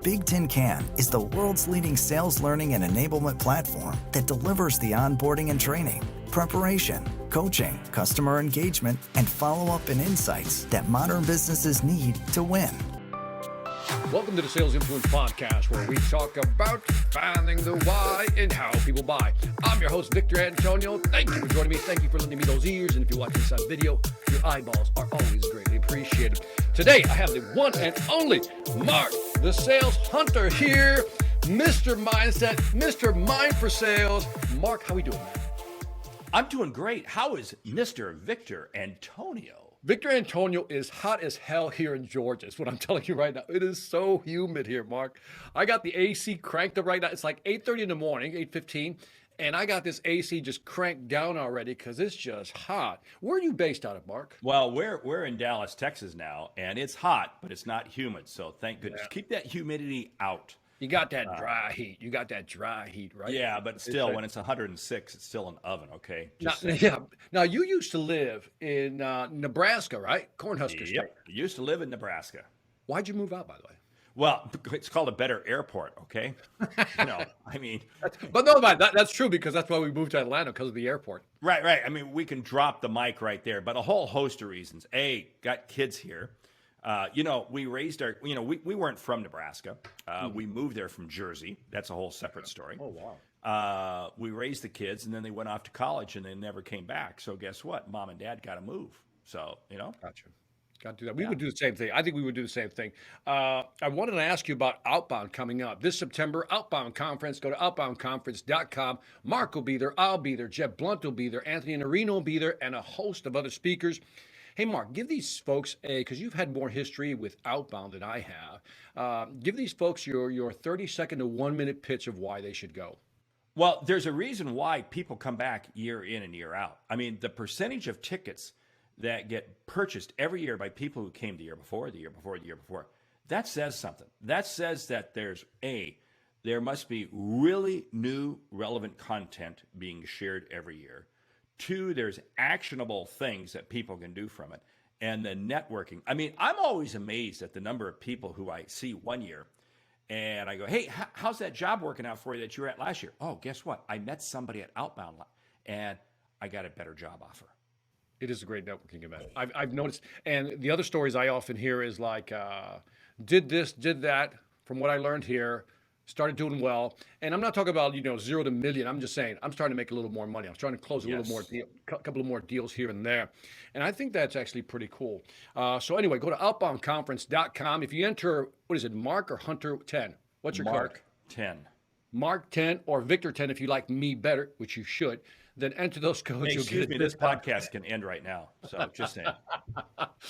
Big Tin Can is the world's leading sales learning and enablement platform that delivers the onboarding and training, preparation, coaching, customer engagement, and follow-up and insights that modern businesses need to win. Welcome to the Sales Influence Podcast, where we talk about finding the why and how people buy. I'm your host, Victor Antonio. Thank you for joining me. Thank you for lending me those ears. And if you're watching this on video, your eyeballs are always greatly appreciated. Today, I have the one and only Mark, the sales hunter here. Mr. Mindset, Mr. Mind for Sales. Mark, how are we doing, man? I'm doing great. How is Mr. Victor Antonio? Victor Antonio is hot as hell here in Georgia. Is what I'm telling you right now. It is so humid here, Mark. I got the AC cranked up right now. It's like 8:30 in the morning, 8:15, and I got this AC just cranked down already because it's just hot. Where are you based out of, Mark? Well, we're in Dallas, Texas now, and it's hot, but it's not humid. So thank goodness. Yeah. Keep that humidity out. You got that dry heat. You got that dry heat, right? Yeah, but still, when it's 106, it's still an oven, okay? Now, you used to live in Nebraska, right? Cornhusker State. Yep. I used to live in Nebraska. Why'd you move out, by the way? Well, it's called a better airport, okay? But no, that's true because that's why we moved to Atlanta, because of the airport. Right. I mean, we can drop the mic right there, but a whole host of reasons. Got kids here. We raised our, we weren't from Nebraska. We moved there from Jersey. That's a whole separate story. Oh, wow. We raised the kids and then they went off to college and they never came back. So guess what? Mom and dad got to move. So, Gotcha. Got to do that. We would do the same thing. I think we would do the same thing. I wanted to ask you about Outbound coming up this September. Outbound Conference. Go to outboundconference.com. Mark will be there. I'll be there. Jeb Blunt will be there. Anthony Narino will be there, and a host of other speakers. Hey, Mark, give these folks because you've had more history with Outbound than I have. Give these folks your 30-second to 1-minute pitch of why they should go. Well, there's a reason why people come back year in and year out. I mean, the percentage of tickets that get purchased every year by people who came the year before, that says something. That says that there must be really new, relevant content being shared every year. 2, there's actionable things that people can do from it. And the networking. I mean, I'm always amazed at the number of people who I see one year and I go, hey, how's that job working out for you that you were at last year? Oh, guess what? I met somebody at Outbound and I got a better job offer. It is a great networking event. I've noticed. And the other stories I often hear is like, did this, did that, from what I learned here, started doing well. And I'm not talking about, 0 to million. I'm just saying, I'm starting to make a little more money. I'm trying to close a couple of more deals here and there. And I think that's actually pretty cool. So anyway, go to outboundconference.com. If you enter, what is it, Mark or Hunter 10? What's your Mark code? 10. Mark 10 or Victor 10 if you like me better, which you should. Then enter those codes. Hey, excuse me, this podcast can end right now. So just saying.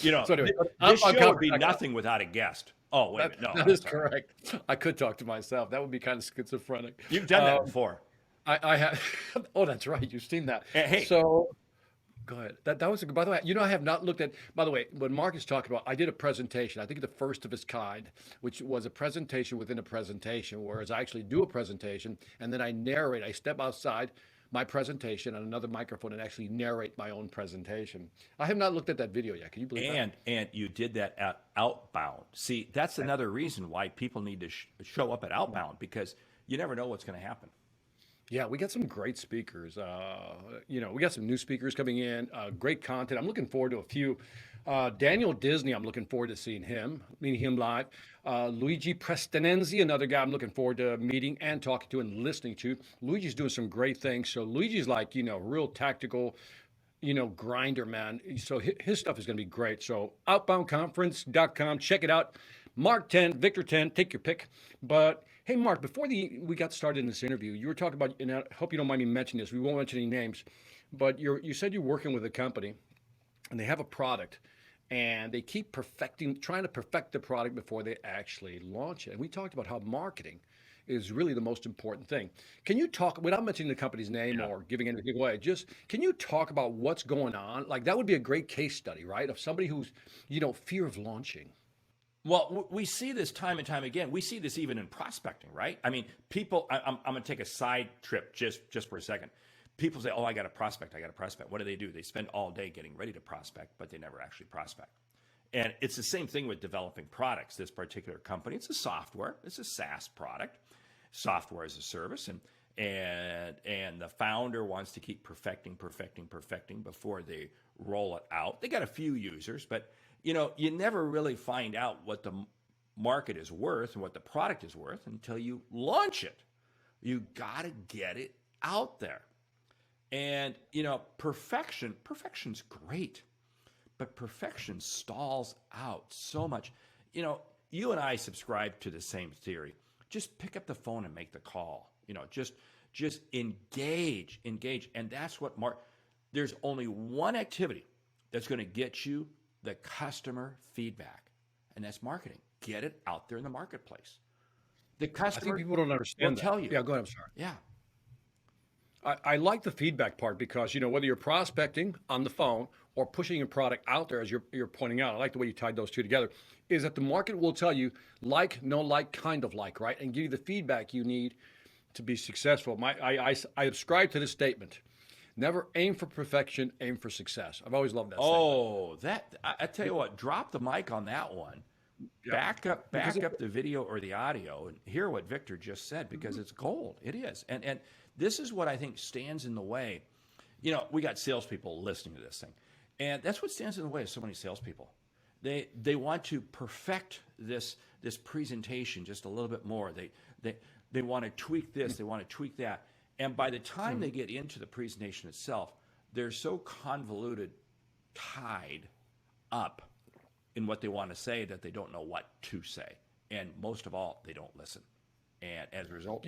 So anyway, this show would be nothing without a guest. Oh, wait a minute. No, that is correct. I could talk to myself. That would be kind of schizophrenic. You've done that before. I have. Oh, that's right. You've seen that. Hey. So go ahead. That was, by the way, I have not looked at, by the way, when Mark is talking about, I did a presentation, I think the first of its kind, which was a presentation within a presentation, whereas I actually do a presentation and then I narrate. I step outside my presentation on another microphone and actually narrate my own presentation. I have not looked at that video yet. Can you believe that? And you did that at Outbound. See, that's another reason why people need to show up at Outbound, because you never know what's going to happen. Yeah, we got some great speakers. We got some new speakers coming in, great content. I'm looking forward to a few. Daniel Disney, I'm looking forward to meeting him live. Luigi Prestinenzi, another guy I'm looking forward to meeting and talking to and listening to. Luigi's doing some great things. So Luigi's like, real tactical, grinder, man. So his stuff is going to be great. So outboundconference.com, check it out. Mark 10, Victor 10, take your pick. But hey, Mark, before we got started in this interview, you were talking about, and I hope you don't mind me mentioning this, we won't mention any names, but you said you're working with a company and they have a product and they keep trying to perfect the product before they actually launch it. And we talked about how marketing is really the most important thing. Can you talk, without mentioning the company's name or giving anything away, can you talk about what's going on? Like, that would be a great case study, right? Of somebody who's, fear of launching. Well, we see this time and time again. We see this even in prospecting, right? I mean, people, I'm going to take a side trip just for a second. People say, oh, I got a prospect. What do? They spend all day getting ready to prospect, but they never actually prospect. And it's the same thing with developing products. This particular company, it's a software, it's a SaaS product, software as a service, and the founder wants to keep perfecting before they roll it out. They got a few users, but you never really find out what the market is worth and what the product is worth until you launch it. You got to get it out there. And perfection's great, but perfection stalls out so much. You and I subscribe to the same theory. Just pick up the phone and make the call. Just engage. And that's what there's only one activity that's going to get you the customer feedback, and that's marketing. Get it out there in the marketplace. The I customer think people don't will understand that. tell you. Yeah, go ahead. I'm sorry. Yeah. I like the feedback part because, whether you're prospecting on the phone or pushing a product out there, as you're pointing out, I like the way you tied those two together, is that the market will tell you like, no like, kind of like, right? And give you the feedback you need to be successful. I subscribe to this statement. Never aim for perfection, aim for success. I've always loved that statement. Oh, I tell you what, drop the mic on that one. Yeah. Back up the video or the audio and hear what Victor just said, because it's gold. It is. And this is what I think stands in the way. We got salespeople listening to this thing. And that's what stands in the way of so many salespeople. They want to perfect this presentation just a little bit more. They want to tweak this, they want to tweak that. And by the time they get into the presentation itself, they're so convoluted, tied up in what they want to say that they don't know what to say. And most of all, they don't listen. And as a result,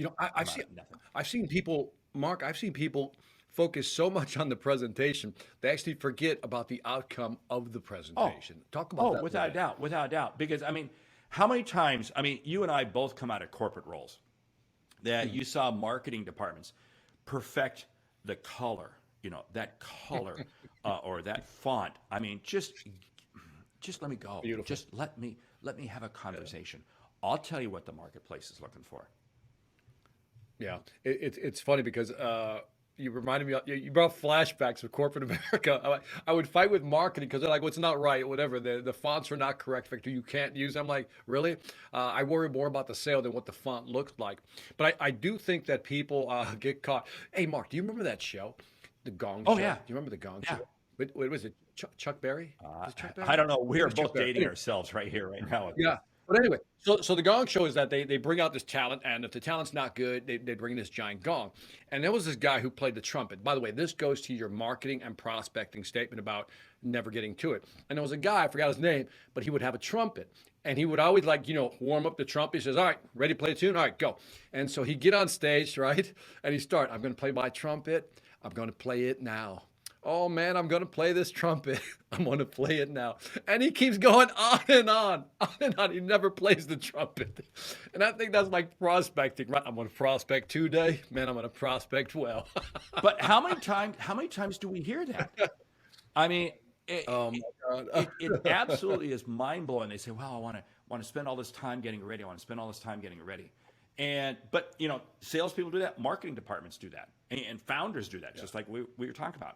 I've seen people, Mark, focus so much on the presentation, they actually forget about the outcome of the presentation. Talk about that. Without a doubt. Because, how many times, you and I both come out of corporate roles that you saw marketing departments perfect the color, that color or that font. Just let me go. Beautiful. Just let me have a conversation. I'll tell you what the marketplace is looking for. Yeah, it's funny because you reminded me. You brought flashbacks of corporate America. I would fight with marketing because they're like, "Well, it's not right, whatever. The fonts are not correct, Victor. You can't use." I'm like, "Really?" I worry more about the sale than what the font looks like. But I do think that people get caught. Hey, Mark, do you remember that show, The Gong Show? Yeah. Do you remember The Gong Show? What was it? Chuck Berry? Was it Chuck Berry? I don't know. We are both Berry. dating ourselves right here, right now. Yeah. But anyway, so the gong show is that they bring out this talent, and if the talent's not good, they bring this giant gong. And there was this guy who played the trumpet. By the way, this goes to your marketing and prospecting statement about never getting to it. And there was a guy, I forgot his name, but he would have a trumpet. And he would always warm up the trumpet. He says, "All right, ready to play a tune? All right, go." And so he'd get on stage, right? And he'd start, "I'm going to play my trumpet. I'm going to play it now. Oh man, I'm going to play this trumpet. I'm going to play it now." And he keeps going on and on, on and on. He never plays the trumpet. And I think that's like prospecting, right? I'm going to prospect today. Man, I'm going to prospect well. But how many times do we hear that? Oh my God. It absolutely is mind blowing. They say, "Well, I want to spend all this time getting ready. I want to spend all this time getting ready." But salespeople do that. Marketing departments do that. And founders do that, just like we were talking about.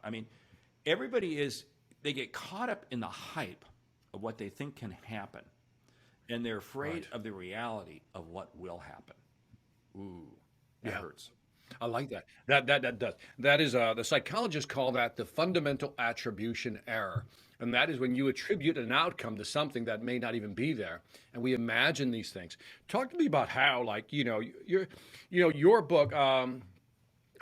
They get caught up in the hype of what they think can happen. And they're afraid of the reality of what will happen. Ooh, that hurts. I like that. That does. That is, the psychologists call that the fundamental attribution error. And that is when you attribute an outcome to something that may not even be there. And we imagine these things. Talk to me about how, your book,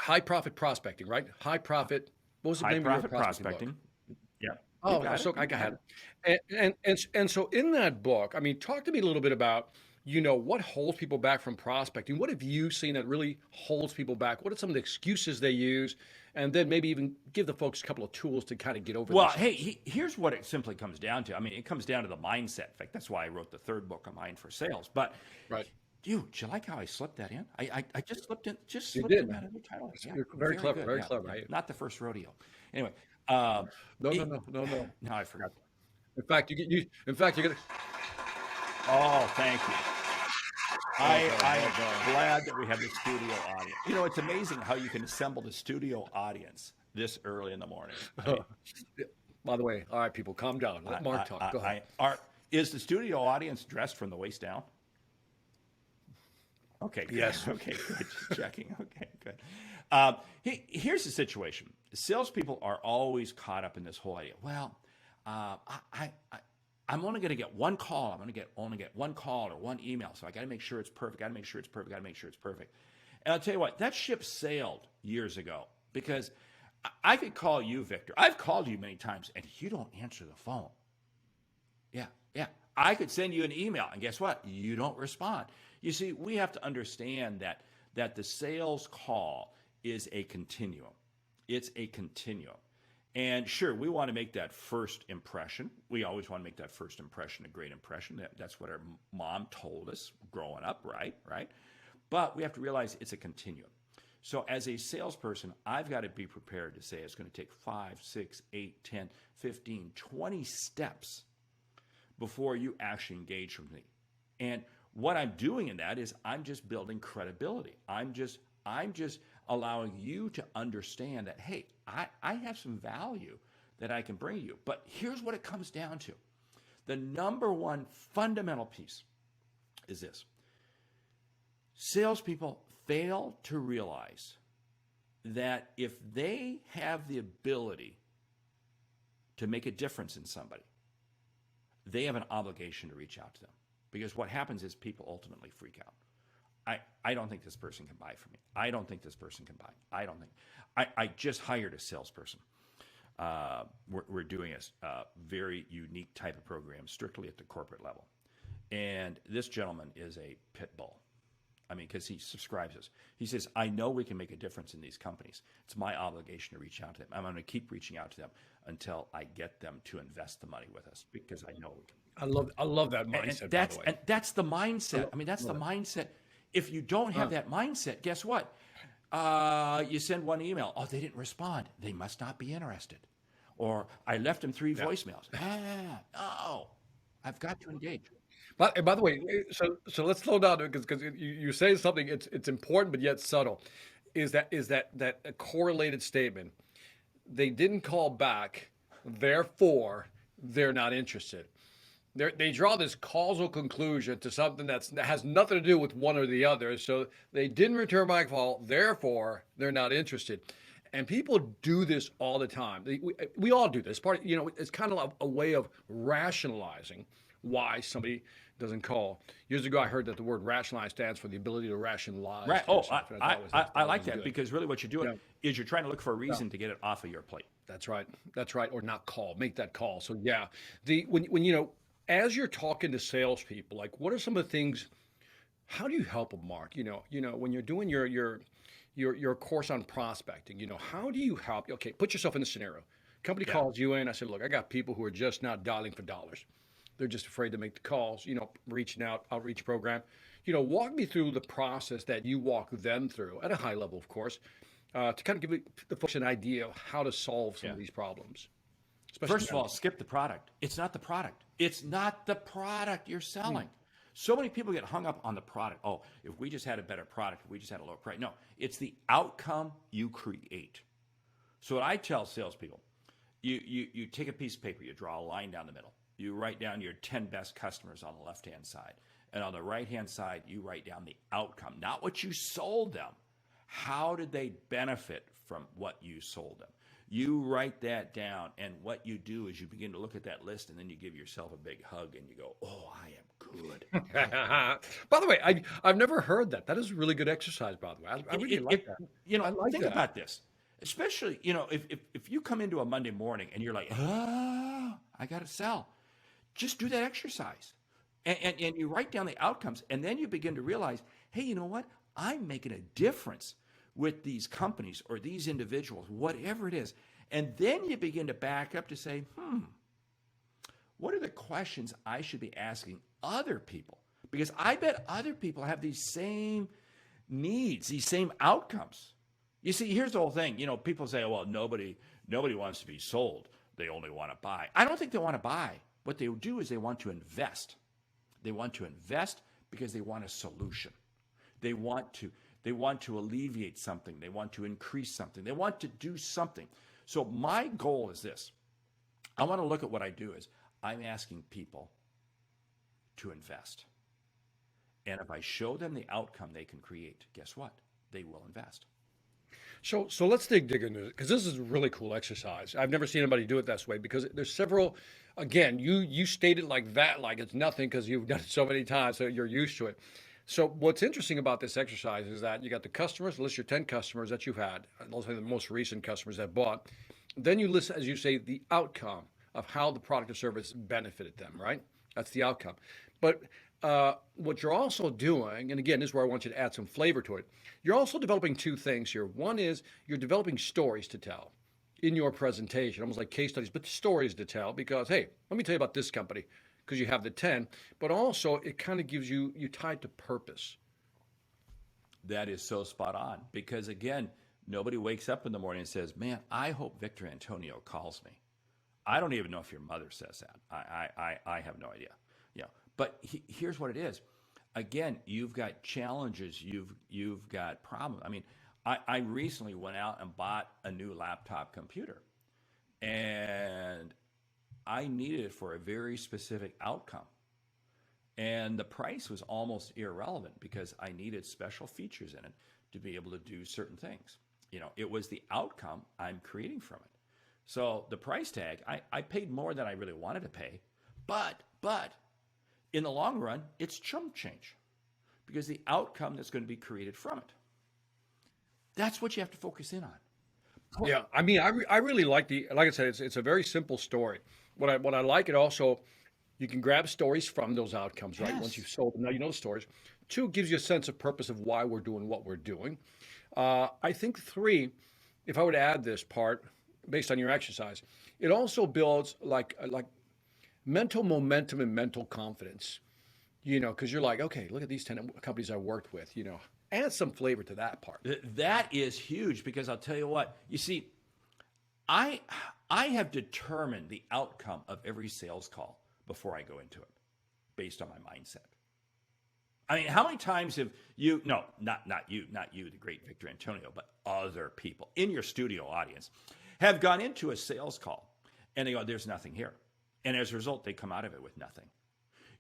High Profit Prospecting, right? High Profit. What was the name of your prospecting book? Yeah. Oh, so I got it. And so in that book, talk to me a little bit about, what holds people back from prospecting? What have you seen that really holds people back? What are some of the excuses they use? And then maybe even give the folks a couple of tools to kind of get over. Well, hey, here's what it simply comes down to. It comes down to the mindset. In fact, that's why I wrote the third book of mine for sales. But right. Dude, do you like how I slipped that in? I just slipped in. You did. Out of the title. Yeah, You're very clever. good. Very clever. Right? Not the first rodeo. Anyway. No. No, I forgot. In fact, you're gonna. Oh, thank you. I am glad that we have the studio audience. It's amazing how you can assemble the studio audience this early in the morning. By the way, all right, people, calm down. Let Mark talk. Go ahead. Is the studio audience dressed from the waist down? Okay. Good. Yes. Okay. Good. Just checking. Okay. Good. Here's the situation. Salespeople are always caught up in this whole idea. Well, I'm only going to get one call. I'm going to only get one call or one email. So I got to make sure it's perfect. Got to make sure it's perfect. Got to make sure it's perfect. And I'll tell you what, that ship sailed years ago because I could call you, Victor. I've called you many times, and you don't answer the phone. Yeah. I could send you an email, and guess what? You don't respond. You see, we have to understand that the sales call is a continuum. It's a continuum. And sure, we want to make that first impression. We always want to make that first impression a great impression. That's what our mom told us growing up, right? But we have to realize it's a continuum. So as a salesperson, I've got to be prepared to say it's going to take 5, 6, 8, 10, 15, 20 steps before you actually engage with me. And what I'm doing in that is I'm just building credibility. I'm just allowing you to understand that, hey, I have some value that I can bring you. But here's what it comes down to. The number one fundamental piece is this. Salespeople fail to realize that if they have the ability to make a difference in somebody, they have an obligation to reach out to them. Because what happens is people ultimately freak out. I don't think this person can buy from me. I don't think this person can buy. I don't think. I just hired a salesperson. We're doing a very unique type of program, strictly at the corporate level. And this gentleman is a pit bull. I mean, because he subscribes us. He says, I know we can make a difference in these companies. It's my obligation to reach out to them. I'm going to keep reaching out to them until I get them to invest the money with us because I know we can. I love that mindset, by the way. And that's the mindset. I mean, that's the mindset. If you don't have that mindset, guess what? You send one email. Oh, they didn't respond. They must not be interested. Or I left them 3 voicemails. No, I've got to engage. But by the way, so let's slow down because you say something. It's important but yet subtle. Is that a correlated statement? They didn't call back, therefore they're not interested. They draw this causal conclusion to something that has nothing to do with one or the other. So they didn't return my call, therefore they're not interested. And people do this all the time. We all do this. It's kind of a way of rationalizing why somebody doesn't call. Years ago, I heard that the word rationalize stands for the ability to rationalize. Right. Oh, I like that because really what you're doing is you're trying to look for a reason to get it off of your plate. That's right. Or not call. Make that call. So yeah, when as you're talking to salespeople, like what are some of the things? How do you help them, Mark? When you're doing your course on prospecting, how do you help? Okay, put yourself in the scenario. Company calls you in. I said, look, I got people who are just not dialing for dollars. They're just afraid to make the calls, reaching out, outreach program. Walk me through the process that you walk them through at a high level, of course, to kind of give the folks an idea of how to solve some of these problems. First of all, skip the product. It's not the product. It's not the product you're selling. So many people get hung up on the product. Oh, if we just had a better product, if we just had a lower price. No, it's the outcome you create. So what I tell salespeople, you take a piece of paper, you draw a line down the middle. You write down your 10 best customers on the left-hand side. And on the right-hand side, you write down the outcome, not what you sold them. How did they benefit from what you sold them? You write that down, and what you do is you begin to look at that list, and then you give yourself a big hug, and you go, oh, I am good. By the way, I've never heard that. That is a really good exercise, by the way. I really like that. Think about this. Especially, if you come into a Monday morning, and you're like, I got to sell. Just do that exercise. And you write down the outcomes, and then you begin to realize, hey, you know what? I'm making a difference with these companies or these individuals, whatever it is. And then you begin to back up to say, what are the questions I should be asking other people? Because I bet other people have these same needs, these same outcomes. You see, here's the whole thing. People say, well, nobody wants to be sold. They only want to buy. I don't think they want to buy. What they do is they want to invest. They want to invest because they want a solution. They want to alleviate something. They want to increase something. They want to do something. So my goal is this. I want to look at what I do is I'm asking people to invest. And if I show them the outcome they can create, guess what? They will invest. So let's dig into it because this is a really cool exercise. I've never seen anybody do it this way because there's several. Again, you state it like that, like it's nothing because you've done it so many times, so you're used to it. So what's interesting about this exercise is that you got the customers, list your 10 customers that you've had, and those are the most recent customers that bought. Then you list, as you say, the outcome of how the product or service benefited them, right? That's the outcome. But what you're also doing, and again, this is where I want you to add some flavor to it. You're also developing two things here. One is you're developing stories to tell in your presentation, almost like case studies, but stories to tell because, hey, let me tell you about this company because you have the 10, but also it kind of gives you tied to purpose. That is so spot on because, again, nobody wakes up in the morning and says, man, I hope Victor Antonio calls me. I don't even know if your mother says that. I have no idea. Yeah. But here's what it is. Again, you've got challenges. You've got problems. I mean, I recently went out and bought a new laptop computer, and I needed it for a very specific outcome. And the price was almost irrelevant because I needed special features in it to be able to do certain things. It was the outcome I'm creating from it. So the price tag, I paid more than I really wanted to pay, but in the long run, it's chump change because the outcome that's going to be created from it. That's what you have to focus in on. Yeah, I mean, I really like like I said, it's a very simple story. What I like it also, you can grab stories from those outcomes, right? Once you've Yes. sold them, now you know the stories. Two, gives you a sense of purpose of why we're doing what we're doing. I think three, if I were to add this part based on your exercise, it also builds like mental momentum and mental confidence. Because you're like, okay, look at these 10 companies I worked with. Add some flavor to that part. That is huge because I'll tell you what, you see, I have determined the outcome of every sales call before I go into it based on my mindset. I mean, how many times have you, no, not you, the great Victor Antonio, but other people in your studio audience have gone into a sales call and they go, there's nothing here. And as a result, they come out of it with nothing.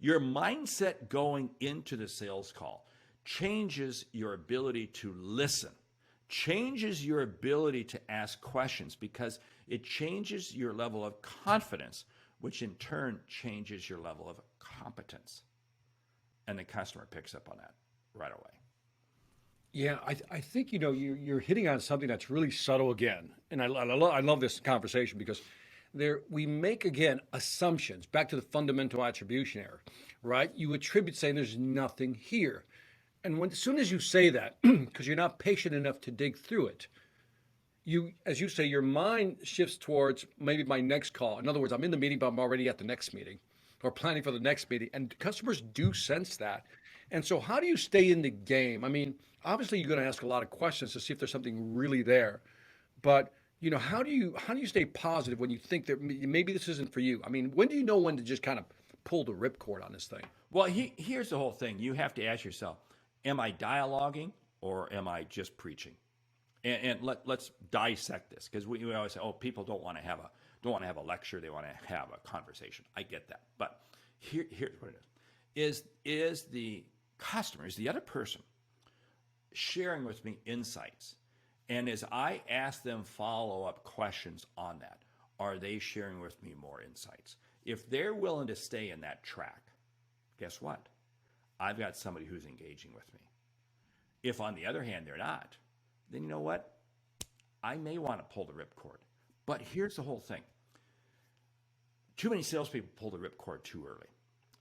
Your mindset going into the sales call changes your ability to listen, changes your ability to ask questions because it changes your level of confidence, which in turn changes your level of competence. And the customer picks up on that right away. Yeah, I think you're hitting on something that's really subtle again, and I love this conversation because we make again assumptions back to the fundamental attribution error, right? You attribute saying there's nothing here, and as soon as you say that, because you're not patient enough to dig through it, as you say, your mind shifts towards maybe my next call. In other words, I'm in the meeting, but I'm already at the next meeting or planning for the next meeting. And customers do sense that. And so how do you stay in the game? I mean, obviously you're going to ask a lot of questions to see if there's something really there. But how do you stay positive when you think that maybe this isn't for you? I mean, when do you know when to just kind of pull the ripcord on this thing? Well, here's the whole thing. You have to ask yourself, am I dialoguing or am I just preaching? And let's dissect this because we always say, oh, people don't want to have a lecture, they want to have a conversation. I get that, but here's what it is: is the customer, is the other person sharing with me insights, and as I ask them follow-up questions on that, are they sharing with me more insights? If they're willing to stay in that track, guess what? I've got somebody who's engaging with me. If on the other hand they're not, then you know what? I may want to pull the ripcord. But here's the whole thing. Too many salespeople pull the ripcord too early.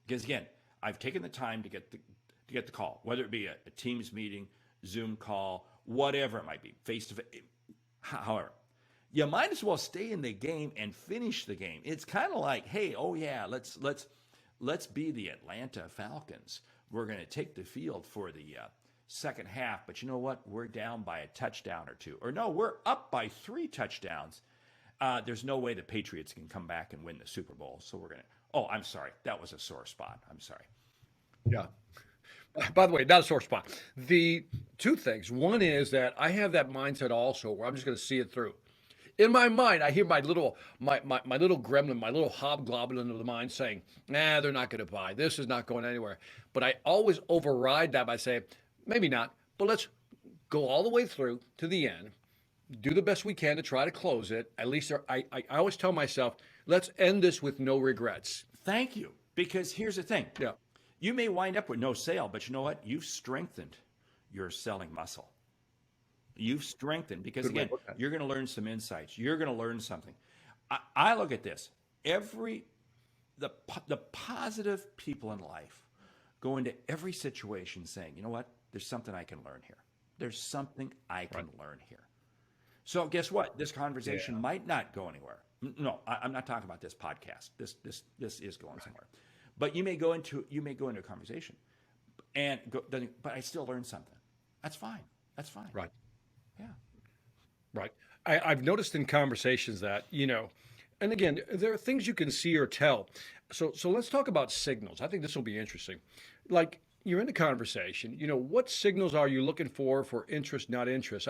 Because again, I've taken the time to get the call, whether it be a Teams meeting, Zoom call, whatever it might be, face-to-face. However, you might as well stay in the game and finish the game. It's kind of like, hey, oh yeah, let's be the Atlanta Falcons. We're going to take the field for the second half, but you know what? We're down by a touchdown or two. Or no, we're up by 3 touchdowns. There's no way the Patriots can come back and win the Super Bowl. So we're going to, oh, I'm sorry. That was a sore spot. I'm sorry. Yeah. By the way, not a sore spot. The two things. One is that I have that mindset also where I'm just going to see it through. In my mind, I hear my little gremlin, my little hobgoblin of the mind saying, "Nah, they're not going to buy. This is not going anywhere." But I always override that by saying, "Maybe not, but let's go all the way through to the end, do the best we can to try to close it. At least I always tell myself, let's end this with no regrets." Thank you. Because here's the thing. Yeah. You may wind up with no sale, but you know what? You've strengthened your selling muscle. You've strengthened because, Good way again, to look at it. you're going to learn some insights. You're going to learn something. I look at this. The positive people in life go into every situation saying, you know what? There's something I can learn here. There's something I can learn here. So guess what? This conversation might not go anywhere. No, I'm not talking about this podcast. This is going somewhere. But you may go into a conversation and go, but I still learned something. That's fine. That's fine. Right. Yeah. Right. I've noticed in conversations that, and again, there are things you can see or tell. So let's talk about signals. I think this will be interesting. Like you're in a conversation, what signals are you looking for interest, not interest?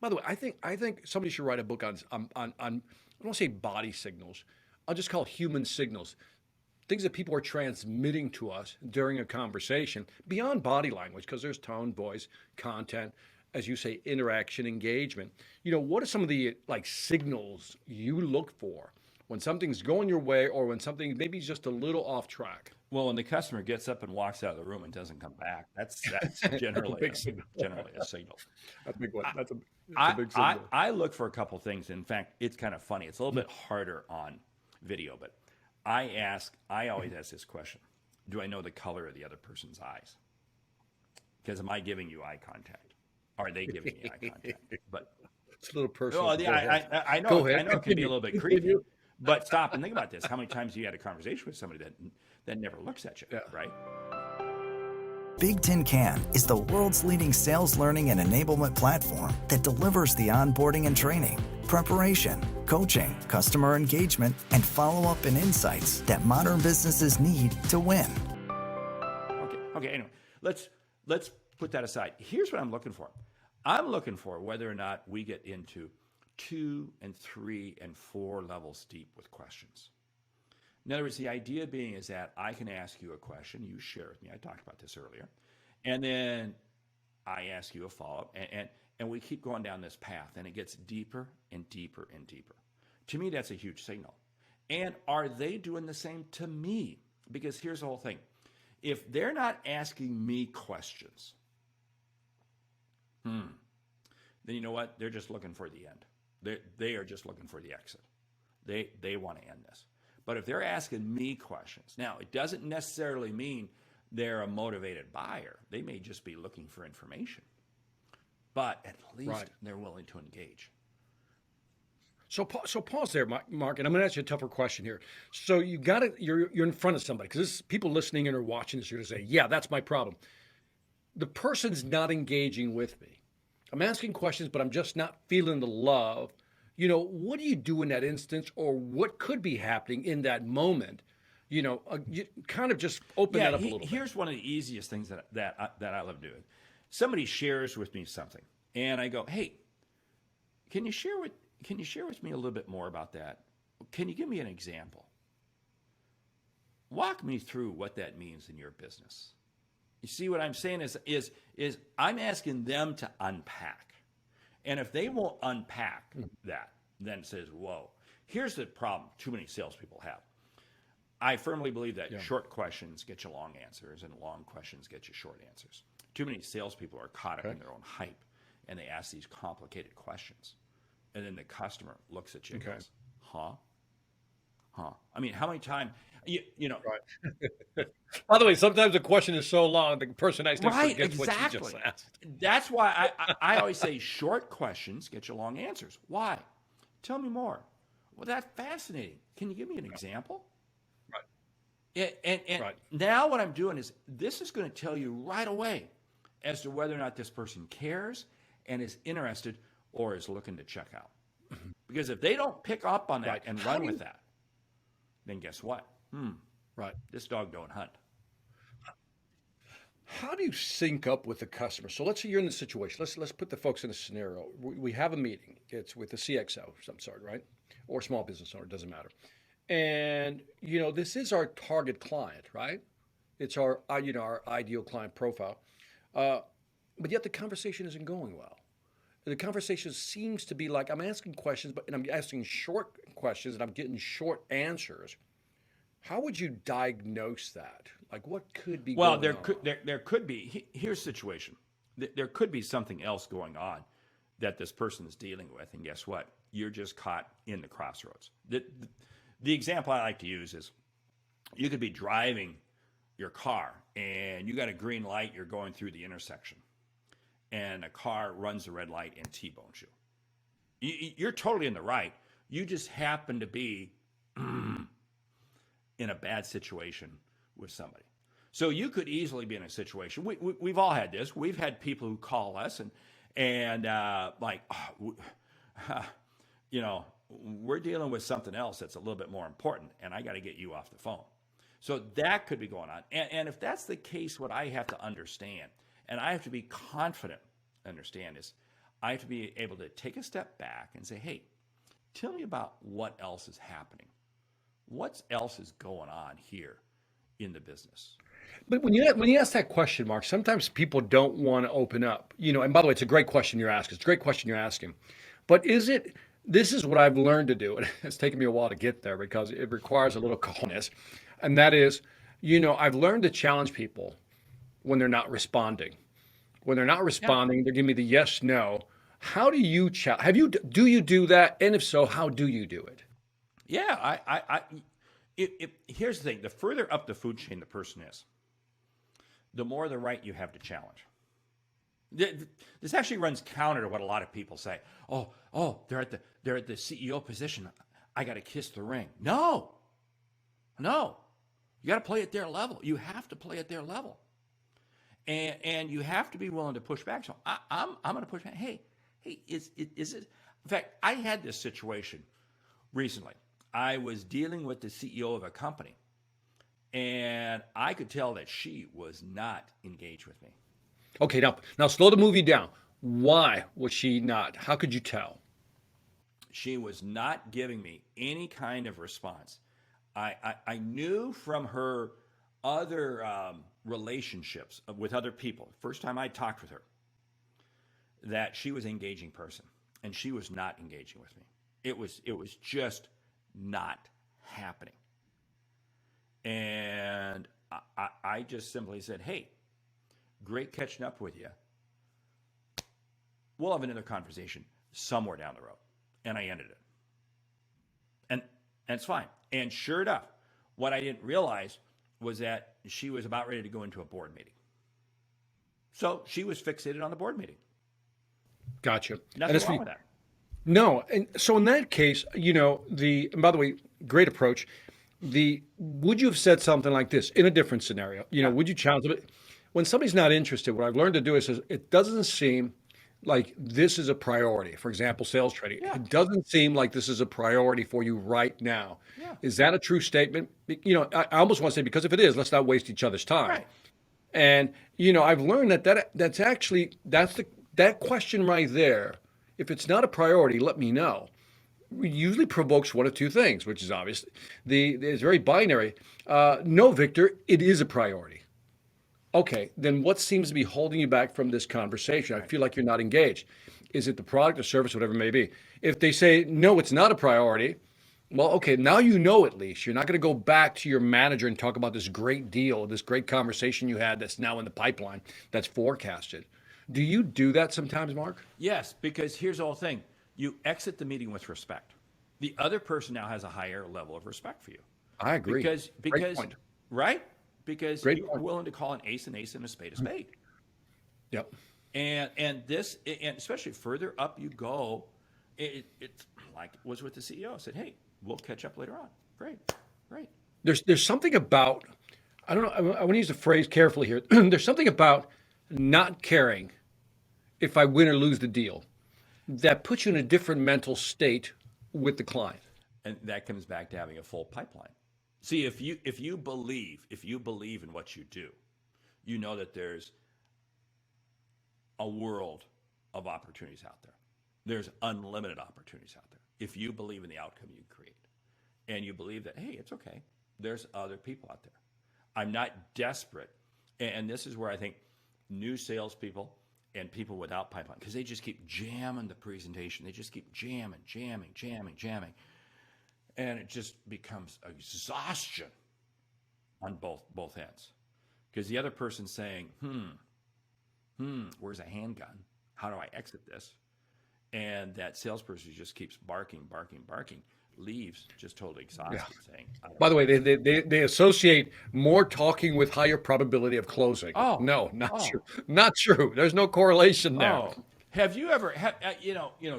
By the way, I think somebody should write a book on I don't want to say body signals. I'll just call human signals. Things that people are transmitting to us during a conversation beyond body language, because there's tone, voice, content, as you say, interaction, engagement. What are some of the signals you look for when something's going your way or when something maybe is just a little off track? Well, when the customer gets up and walks out of the room and doesn't come back, that's generally big signal. generally a signal. That's a big one. That's a big signal. I look for a couple things. In fact, it's kind of funny. It's a little bit harder on video, but I always ask this question: do I know the color of the other person's eyes? Because am I giving you eye contact? Are they giving me eye contact? But It's a little personal. well, I know. Go I ahead. know it can be a little bit creepy. Continue. But stop and think about this: how many times have you had a conversation with somebody that never looks at you, right? Big Tin Can is the world's leading sales learning and enablement platform that delivers the onboarding and training, preparation, coaching, customer engagement, and follow-up and insights that modern businesses need to win. Okay. Anyway, let's put that aside. Here's what I'm looking for. I'm looking for whether or not we get into 2 and 3 and 4 levels deep with questions. In other words, the idea being is that I can ask you a question, you share with me. I talked about this earlier, and then I ask you a follow-up, and we keep going down this path, and it gets deeper and deeper and deeper. To me, that's a huge signal. And are they doing the same to me? Because here's the whole thing. If they're not asking me questions, then you know what? They're just looking for the end. They are just looking for the exit. They want to end this. But if they're asking me questions, now it doesn't necessarily mean they're a motivated buyer. They may just be looking for information. But at least they're willing to engage. So pause there, Mark, and I'm going to ask you a tougher question here. So you're in front of somebody, because people listening in or watching this are going to say, yeah, that's my problem. The person's not engaging with me. I'm asking questions, but I'm just not feeling the love. What do you do in that instance, or what could be happening in that moment? You kind of just open that up a little bit. Here's one of the easiest things that I love doing. Somebody shares with me something, and I go, "Hey, can you share with me a little bit more about that? Can you give me an example? Walk me through what that means in your business." You see what I'm saying is I'm asking them to unpack. And if they won't unpack that, then it says, whoa. Here's the problem too many salespeople have. I firmly believe that short questions get you long answers, and long questions get you short answers. Too many salespeople are caught up in their own hype, and they ask these complicated questions. And then the customer looks at you and goes, huh? I mean, how many times, Right. By the way, sometimes the question is so long, the person actually forgets what you just asked. That's why I always say short questions get you long answers. Why? Tell me more. Well, that's fascinating. Can you give me an example? Right. And now what I'm doing is this is going to tell you right away as to whether or not this person cares and is interested or is looking to check out. Because if they don't pick up on that and run with that, then guess what? This dog don't hunt. How do you sync up with the customer? So let's say you're in the situation. Let's put the folks in a scenario. We have a meeting. It's with the CXO of some sort, right? Or small business owner, doesn't matter. And this is our target client, right? It's our our ideal client profile. Uh, but yet the conversation isn't going well. The conversation seems to be like I'm asking questions, and I'm asking short questions, and I'm getting short answers. How would you diagnose that? Like, what could be Well, going on? there could be. Here's the situation. There could be something else going on that this person is dealing with, and guess what? You're just caught in the crossroads. The example I like to use is you could be driving your car and you got a green light. You're going through the intersection, and a car runs the red light and T-bones you. You're totally in the right. You just happen to be in a bad situation with somebody. So you could easily be in a situation. We've all had this. We've had people who call us and like, we're dealing with something else that's a little bit more important, and I got to get you off the phone. So that could be going on. And if that's the case, what I have to understand, and I have to be confident, understand is, I have to be able to take a step back and say, hey, tell me about what else is happening. What else is going on here in the business? But when you ask that question, Mark, sometimes people don't want to open up. And by the way, it's a great question you're asking. It's a great question you're asking. But this is what I've learned to do, and it's taken me a while to get there because it requires a little calmness. And that is, I've learned to challenge people when they're not responding. When they're not Yeah. responding, they give me the yes, no. How do you do you do that? And if so, how do you do it? Yeah, here's the thing. The further up the food chain the person is, the more the right you have to challenge. This actually runs counter to what a lot of people say. Oh, they're at the CEO position. I got to kiss the ring. No. You got to play at their level. You have to play at their level, and you have to be willing to push back. So I'm going to push back. Hey, is it? In fact, I had this situation recently. I was dealing with the CEO of a company, and I could tell that she was not engaged with me. Okay, now slow the movie down. Why was she not? How could you tell? She was not giving me any kind of response. I knew from her other relationships with other people, first time I talked with her, that she was an engaging person, and she was not engaging with me. It was just not happening. And I just simply said, hey, great catching up with you. We'll have another conversation somewhere down the road. And I ended it. And it's fine. And sure enough, what I didn't realize was that she was about ready to go into a board meeting. So she was fixated on the board meeting. Gotcha. Nothing wrong with that. No, and so in that case, and by the way, great approach. Would you have said something like this in a different scenario? Would you challenge it? When somebody's not interested, what I've learned to do is it doesn't seem like this is a priority. For example, sales training. Yeah. It doesn't seem like this is a priority for you right now. Yeah. Is that a true statement? I almost want to say, because if it is, let's not waste each other's time. Right. And I've learned that question right there. If it's not a priority, let me know. Usually provokes one of two things, which is obvious. It's very binary. No, Victor, it is a priority. Okay, then what seems to be holding you back from this conversation? I feel like you're not engaged. Is it the product or service, whatever it may be? If they say, no, it's not a priority, well, okay, now at least. You're not going to go back to your manager and talk about this great deal, this great conversation you had that's now in the pipeline, that's forecasted. Do you do that sometimes, Mark? Yes, because here's the whole thing. You exit the meeting with respect. The other person now has a higher level of respect for you. I agree. Because Great point. right? Because Great you're point. willing to call an ace and a spade a spade. Yep. And especially further up you go, it's like it was with the CEO. I said, hey, we'll catch up later on. Great. There's something about, I don't know, I want to use the phrase carefully here. There's something about not caring if I win or lose the deal that puts you in a different mental state with the client. And that comes back to having a full pipeline. See, if you believe in what you do, you know that there's a world of opportunities out there. There's unlimited opportunities out there. If you believe in the outcome you create and you believe that, hey, it's okay, there's other people out there. I'm not desperate. And this is where I think new salespeople and people without pipeline, because they just keep jamming the presentation. They just keep jamming. And it just becomes exhaustion on both ends. Because the other person's saying, where's a handgun? How do I exit this? And that salesperson just keeps barking, leaves just totally exhausted, saying, By the way, they associate more talking with higher probability of closing. Oh, No, not true. Not true. There's no correlation there. oh. Have you ever had,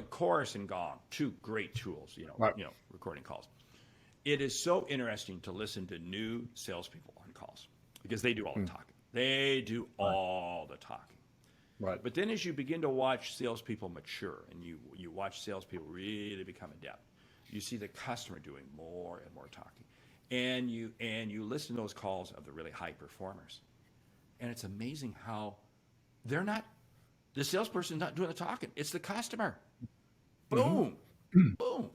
Chorus and Gong, two great tools, Right. recording calls. It is so interesting to listen to new salespeople on calls because they do all the talking. They do all the talking. Right. But then as you begin to watch salespeople mature and you watch salespeople really become adept, you see the customer doing more and more talking. And you listen to those calls of the really high performers. And it's amazing how the salesperson's not doing the talking. It's the customer. Boom. Boom.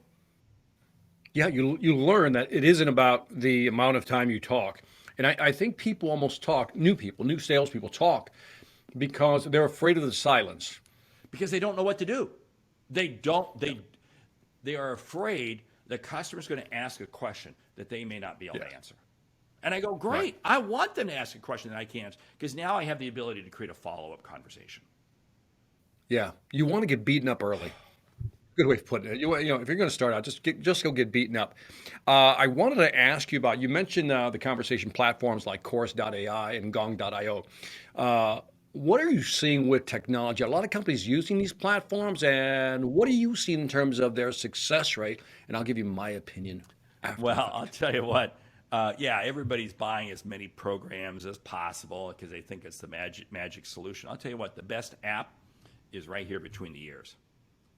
Yeah, you learn that it isn't about the amount of time you talk. And I think people almost talk, new salespeople talk because they're afraid of the silence. Because they don't know what to do. They are afraid the customer's going to ask a question that they may not be able to answer. And I go, great. Right. I want them to ask a question that I can't, because now I have the ability to create a follow-up conversation. Yeah, you want to get beaten up early. Good way of putting it. If you're going to start out, just go get beaten up. I wanted to ask you about. You mentioned the conversation platforms like Chorus.ai and Gong.io. What are you seeing with technology? A lot of companies using these platforms, and what are you seeing in terms of their success rate? And I'll give you my opinion after. Well, I'll tell you what. Everybody's buying as many programs as possible because they think it's the magic solution. I'll tell you what. The best app is right here between the ears.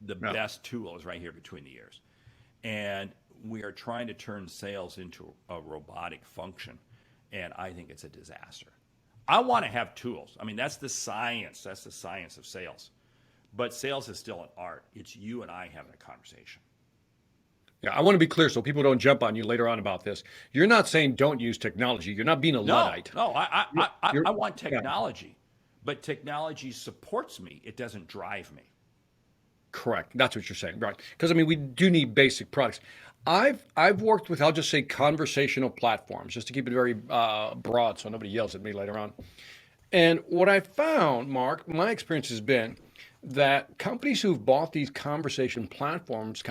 The best tool is right here between the ears. And we are trying to turn sales into a robotic function. And I think it's a disaster. I want to have tools. I mean, that's the science. That's the science of sales. But sales is still an art. It's you and I having a conversation. Yeah, I want to be clear so people don't jump on you later on about this. You're not saying don't use technology. You're not being a Luddite. No, I want technology. But technology supports me. It doesn't drive me. Correct. That's what you're saying, right? Because we do need basic products. I've worked with, I'll just say, conversational platforms, just to keep it very broad, so nobody yells at me later on. And what I found, Mark, my experience has been that companies who've bought these conversational platforms,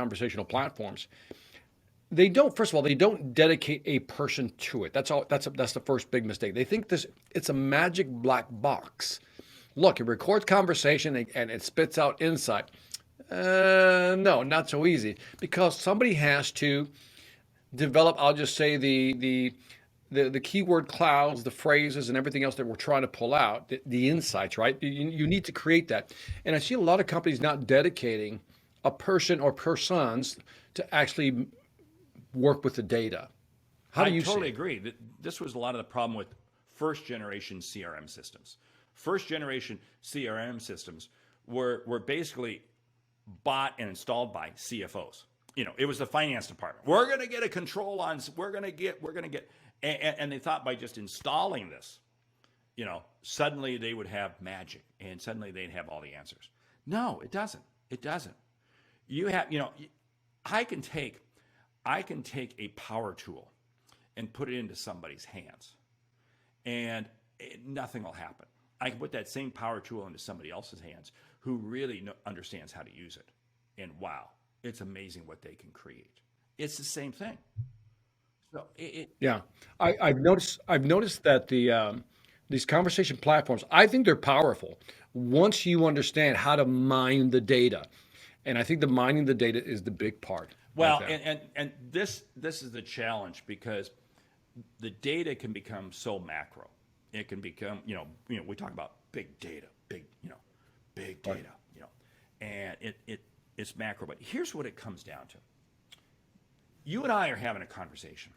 they don't. First of all, they don't dedicate a person to it. That's all. That's the first big mistake. They think it's a magic black box. Look, it records conversation and it spits out insight. No, not so easy, because somebody has to develop, I'll just say, the keyword clouds, the phrases, and everything else that we're trying to pull out, the insights, right? You need to create that. And I see a lot of companies not dedicating a person or persons to actually work with the data. How do you see totally it? agree. This was a lot of the problem with first generation CRM systems. First generation CRM systems were basically bought and installed by CFOs. It was the finance department. We're going to get a control on, we're going to get, and they thought by just installing this, suddenly they would have magic and suddenly they'd have all the answers. No, it doesn't. It doesn't. You have, I can take a power tool and put it into somebody's hands and nothing will happen. I can put that same power tool into somebody else's hands who really understands how to use it. And wow, it's amazing what they can create. It's the same thing. So Yeah, I've noticed that these conversation platforms, I think they're powerful once you understand how to mine the data, and I think the mining the data is the big part. Well, right there. and this is the challenge, because the data can become so macro. It can become, we talk about big data, big data, and it's macro. But here's what it comes down to. You and I are having a conversation.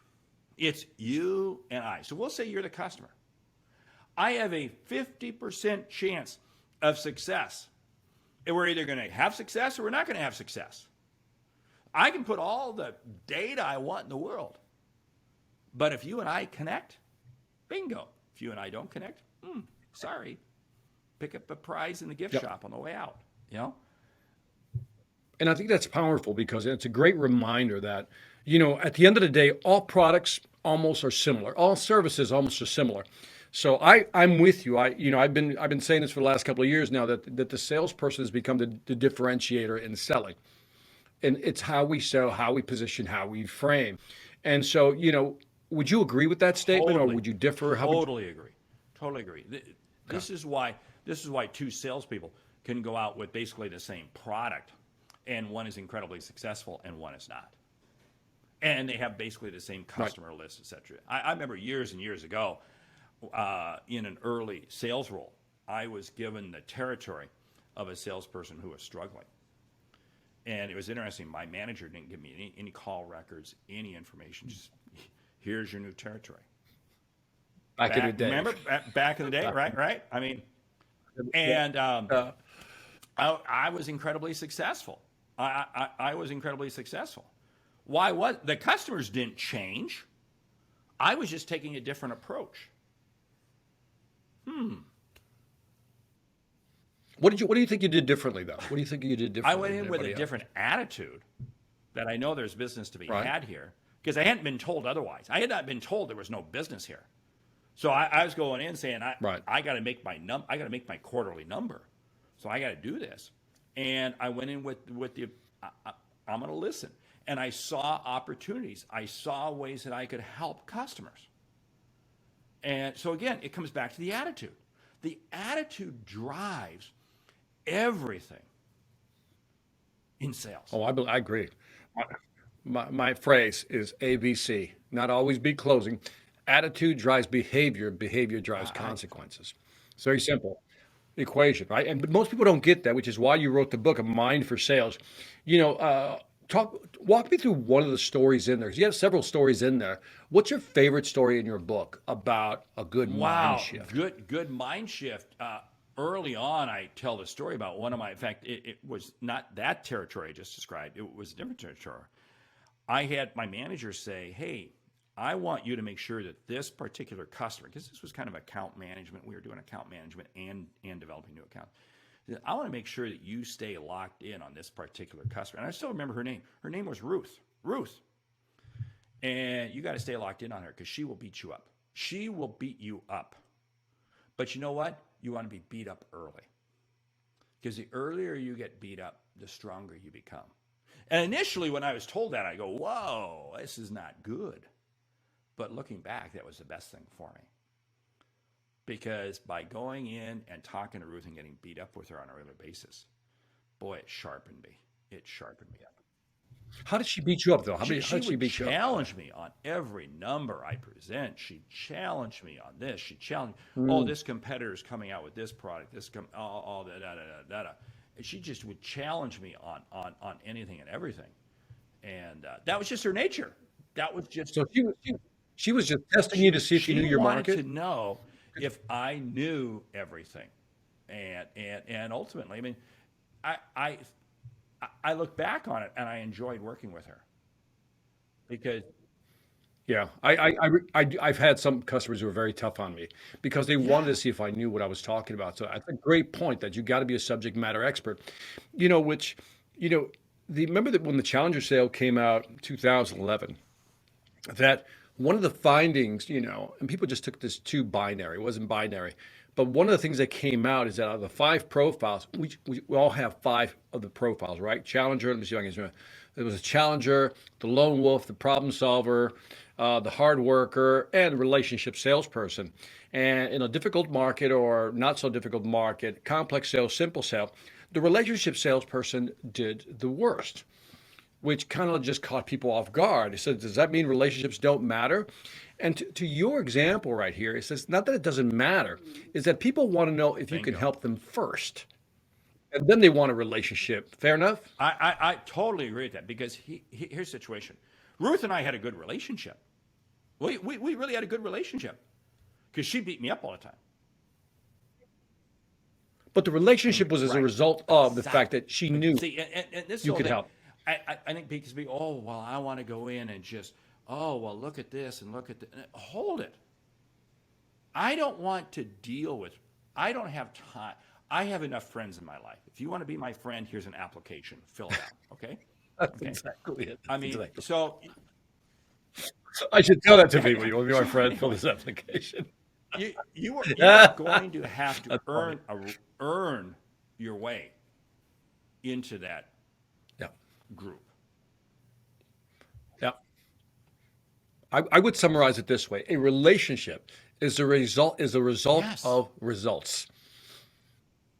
It's you and I. So we'll say you're the customer. I have a 50% chance of success. And we're either going to have success or we're not going to have success. I can put all the data I want in the world. But if you and I connect, bingo. If you and I don't connect, sorry. Pick up a prize in the gift shop on the way out, you know? And I think that's powerful because it's a great reminder that, at the end of the day, all products almost are similar. All services almost are similar. So I'm with you. I've been saying this for the last couple of years now that the salesperson has become the differentiator in selling. And it's how we sell, how we position, how we frame. And so, would you agree with that statement or Totally. would you differ? How would you? Totally agree. Totally agree. This is why two salespeople can go out with basically the same product, and one is incredibly successful and one is not. And they have basically the same customer list, et cetera. I remember years and years ago, in an early sales role, I was given the territory of a salesperson who was struggling. And it was interesting. My manager didn't give me any call records, any information. Just, here's your new territory. Back in the day. Remember back in the day, right? I mean, and I was incredibly successful. I was incredibly successful. Why was the customers didn't change? I was just taking a different approach. What do you think you did differently though? What do you think you did differently? I went in than with a everybody else? different attitude that I know there's business to be Right. had here because I hadn't been told otherwise. I had not been told there was no business here. So I was going in saying, Right. I got to make I got to make my quarterly number. So I got to do this. And I went in with the, I'm going to listen. And I saw opportunities. I saw ways that I could help customers. And so again, it comes back to the attitude. The attitude drives everything in sales. Oh, I agree. My phrase is ABC, not always be closing. Attitude drives behavior, behavior drives consequences. It's very simple equation, right? But most people don't get that, which is why you wrote the book, A Mind for Sales. Walk me through one of the stories in there. 'Cause you have several stories in there. What's your favorite story in your book about a good mind shift? Good mind shift. Early on, I tell the story about one of my, in fact, it was not that territory I just described. It was a different territory. I had my manager say, hey, I want you to make sure that this particular customer, because this was kind of account management. We were doing account management and developing new accounts. I want to make sure that you stay locked in on this particular customer. And I still remember her name. Her name was Ruth. Ruth. And you got to stay locked in on her because she will beat you up. She will beat you up. But you know what? You want to be beat up early. Because the earlier you get beat up, the stronger you become. And initially when I was told that, I go, whoa, this is not good. But looking back, that was the best thing for me. Because by going in and talking to Ruth and getting beat up with her on a regular basis, boy, it sharpened me. It sharpened me up. How did she beat you up though? How did she would beat you up? challenge me on every number I present. She'd challenge me on this. She'd challenge, oh, this competitor's coming out with this product. All that. And she just would challenge me on anything and everything. And that was just her nature. That was just. So she was just testing you to see if you knew your She market. wanted to know if I knew everything, and ultimately, I mean, I look back on it and I enjoyed working with her because Yeah, I've had some customers who are very tough on me because they wanted to see if I knew what I was talking about. So that's a great point that you got to be a subject matter expert. Remember that when the Challenger sale came out in 2011, that one of the findings, and people just took this too binary. It wasn't binary. But one of the things that came out is that out of the 5 profiles, we all have 5 of the profiles, right? Challenger, let me see if I can remember. There was a challenger, the lone wolf, the problem solver, the hard worker, and the relationship salesperson. And in a difficult market or not so difficult market, complex sales, simple sale, the relationship salesperson did the worst, which kind of just caught people off guard. It said, does that mean relationships don't matter? And to your example right here, it says, not that it doesn't matter, is that people want to know if you can Bingo. help them first. And then they want a relationship. Fair enough? I totally agree with that because here's the situation. Ruth and I had a good relationship. We really had a good relationship because she beat me up all the time. But the relationship was as a Right. result of the fact Exactly. that she But knew see, and this you whole could thing, help. I think because people, oh, well, I want to go in and just, oh, well, look at this and look at that. Hold it. I don't want to deal with, I don't have time. I have enough friends in my life. If you want to be my friend, here's an application. Fill it out. Okay. That's Okay. exactly it. I That's mean, exactly. so I should tell that to yeah, people. yeah. You want to be my So friend? Fill anyway, this application. you are That's going to have to funny. earn your way into that Yeah. group. Yeah. I would summarize it this way: a relationship is a result Yes. of results.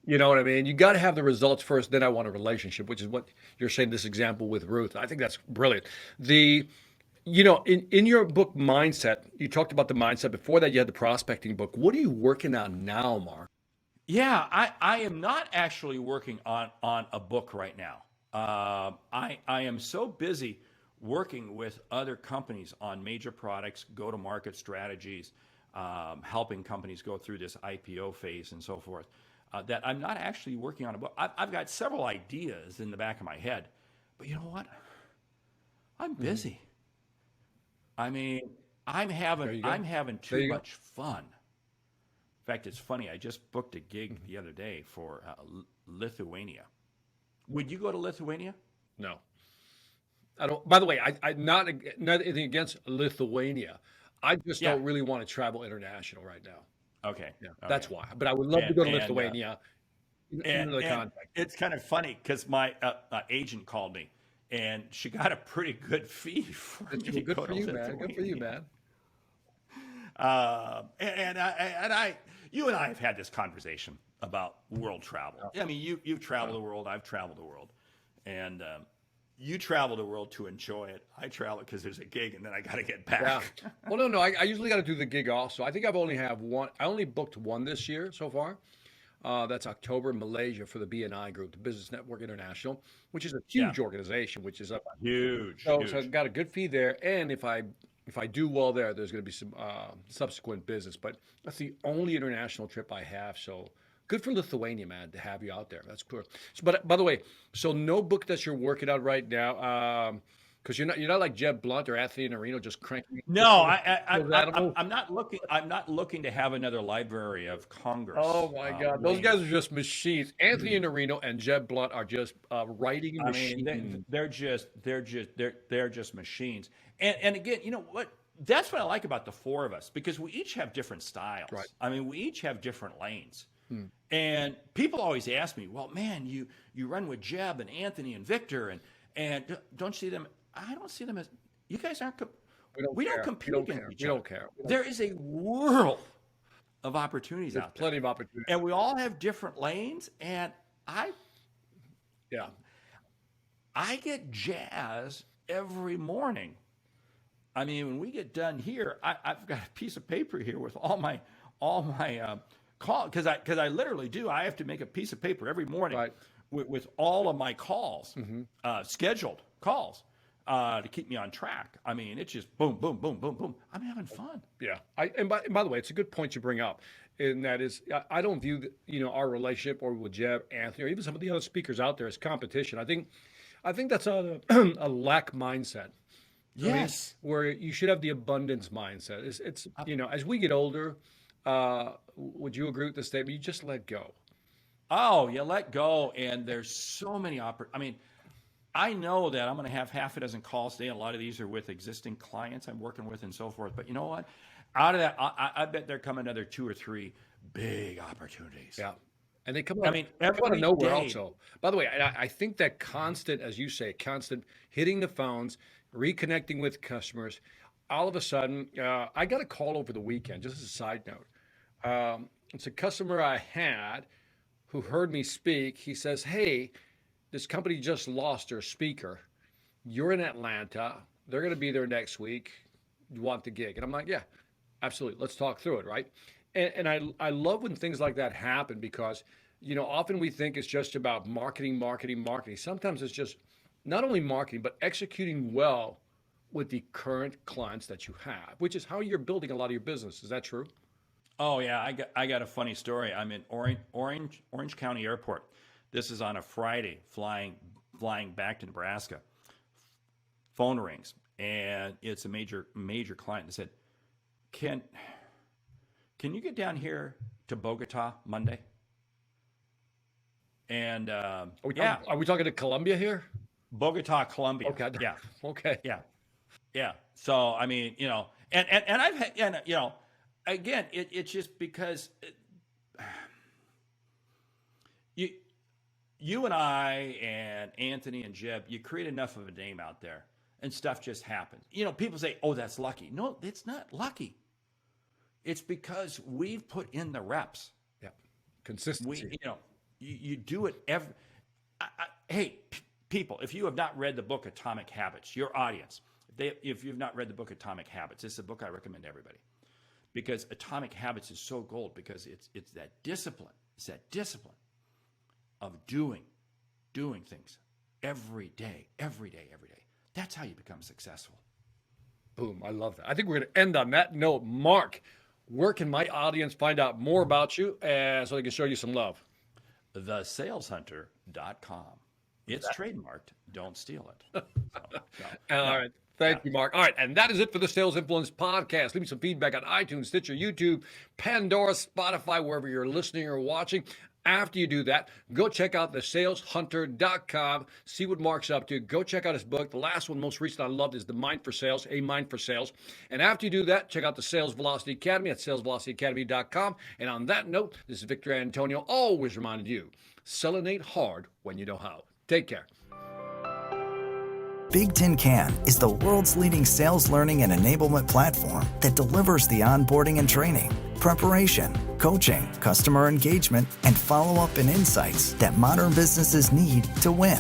You know what I mean? You got to have the results first, then I want a relationship, which is what you're saying this example with Ruth. I think that's brilliant. The in your book Mindset, you talked about the mindset. Before that, you had the prospecting book. What are you working on now, Mark? Yeah, I am not actually working on a book right now. I am so busy working with other companies on major products, go to market strategies, helping companies go through this IPO phase and so forth, that I'm not actually working on a book. I've got several ideas in the back of my head, but you know what? I'm Mhm. busy. I mean, There you go. I'm having There too you go. much fun. In fact, it's funny. I just booked a gig the other day for Lithuania. Would you go to Lithuania? No, I don't. By the way, not anything against Lithuania. I just Yeah. don't really want to travel international right now. Okay. Yeah, Okay. that's why. But I would love to And go to and uh, Lithuania in and another and context. it's kind of funny because my agent called me, and she got a pretty good fee for me to Good go for to you, man. Good for you, Lithuania. man. And I, you and I have had this conversation about world travel. Yeah. I mean, you've Yeah. traveled the world, I've traveled the world, and you travel the world to enjoy it. I travel because there's a gig, and then I got to get Yeah. back. Well, no, no. I usually got to do the gig also. I think I've only have one. I only booked one this year so far. That's October in Malaysia for the BNI group, the Business Network International, which is a Yeah, huge organization, which is up. huge, So I huge. got a good fee there, and if I do well there, there's going to be some subsequent business. But that's the only international trip I have. So good for Lithuania, man, to have you out there. That's cool. So, but by the way, so no book that you're working on right now, because you're not like Jeb Blunt or Anthony Norino just cranking No, those I'm animals. I'm not looking. I'm not looking to have another Library of Oh Congress my God, those waiting. guys are just machines. Anthony Norino and Jeb Blunt are just writing I mean, machines. they're just machines. And again, you know what? That's what I like about the four of us because we each have different Right. styles. I mean, we each have different lanes. Hmm. And people always ask me, "Well, man, you run with Jeb and Anthony and Victor, and don't you see them? I don't see them as you guys aren't. We don't We don't care. We compete don't against care. each We other. don't care. There is a world of opportunities There's out there, plenty of opportunity. and we all have different lanes. And I Yeah. I get jazz every morning. I mean, when we get done here, I've got a piece of paper here with all my call because I literally do. I have to make a piece of paper every morning Right. with all of my calls, Hmm. scheduled calls, to keep me on track. I mean, it's just boom, boom, boom, boom, boom. I'm having fun. Yeah. And by the way, it's a good point you bring up, and that is, I don't view our relationship or with Jeb, Anthony, or even some of the other speakers out there as competition. I think that's a lack mindset. You know what I mean? Yes. Where you should have the abundance mindset. It's Uh, as we get older, would you agree with this statement? You just let go. Oh, you let go, and there's so many I mean, I know that I'm going to have half a dozen calls today. A lot of these are with existing clients I'm working with and so forth. But you know what? Out of that, I bet there come another two or three big opportunities. Yeah. And they come I out, mean, they come out of every nowhere day. also. By the way, I think that constant, as you say, constant hitting the phones, reconnecting with customers, all of a sudden, I got a call over the weekend, just as a side note. It's a customer I had who heard me speak. He says, "Hey, this company just lost their speaker. You're in Atlanta. They're going to be there next week. You want the gig?" And I'm like, "Yeah, absolutely. Let's talk through it, right?" And I love when things like that happen because often we think it's just about marketing, marketing, marketing. Sometimes it's just not only marketing but executing well with the current clients that you have, which is how you're building a lot of your business. Is that true? Oh yeah, I got a funny story. I'm in Orange County Airport. This is on a Friday, flying back to Nebraska. Phone rings, and it's a major client. They said, "Can you get down here to Bogota Monday?" And Are we talking to Colombia here? Bogota, Colombia. Okay. Yeah. Okay. Yeah. So I mean, and I've had, again, it's just because you and I and Anthony and Jeb, you create enough of a name out there, and stuff just happens. People say, "Oh, that's lucky." No, it's not lucky. It's because we've put in the reps. Yeah. Consistency. You do it every. Hey, people, if you have not read the book Atomic Habits, your audience, if you've not read the book Atomic Habits, it's a book I recommend to everybody, because Atomic Habits is so gold, because it's that discipline. It's that discipline of doing things every day. That's how you become successful. Boom. I love that. I think we're going to end on that note. Mark, where can my audience find out more about you so they can show you some love? thesaleshunter.com. It's trademarked. Don't steal it. All right. Thank you, Mark. All right. And that is it for the Sales Influence podcast. Leave me some feedback on iTunes, Stitcher, YouTube, Pandora, Spotify, wherever you're listening or watching. After you do that, go check out thesaleshunter.com. See what Mark's up to. Go check out his book. The last one, most recent I loved, is The Mind for Sales, A Mind for Sales. And after you do that, check out the Sales Velocity Academy at salesvelocityacademy.com. And on that note, this is Victor Antonio, always reminding you, selling ain't hard when you know how. Take care. Big Tin Can is the world's leading sales learning and enablement platform that delivers the onboarding and training, preparation, coaching, customer engagement, and follow-up and insights that modern businesses need to win.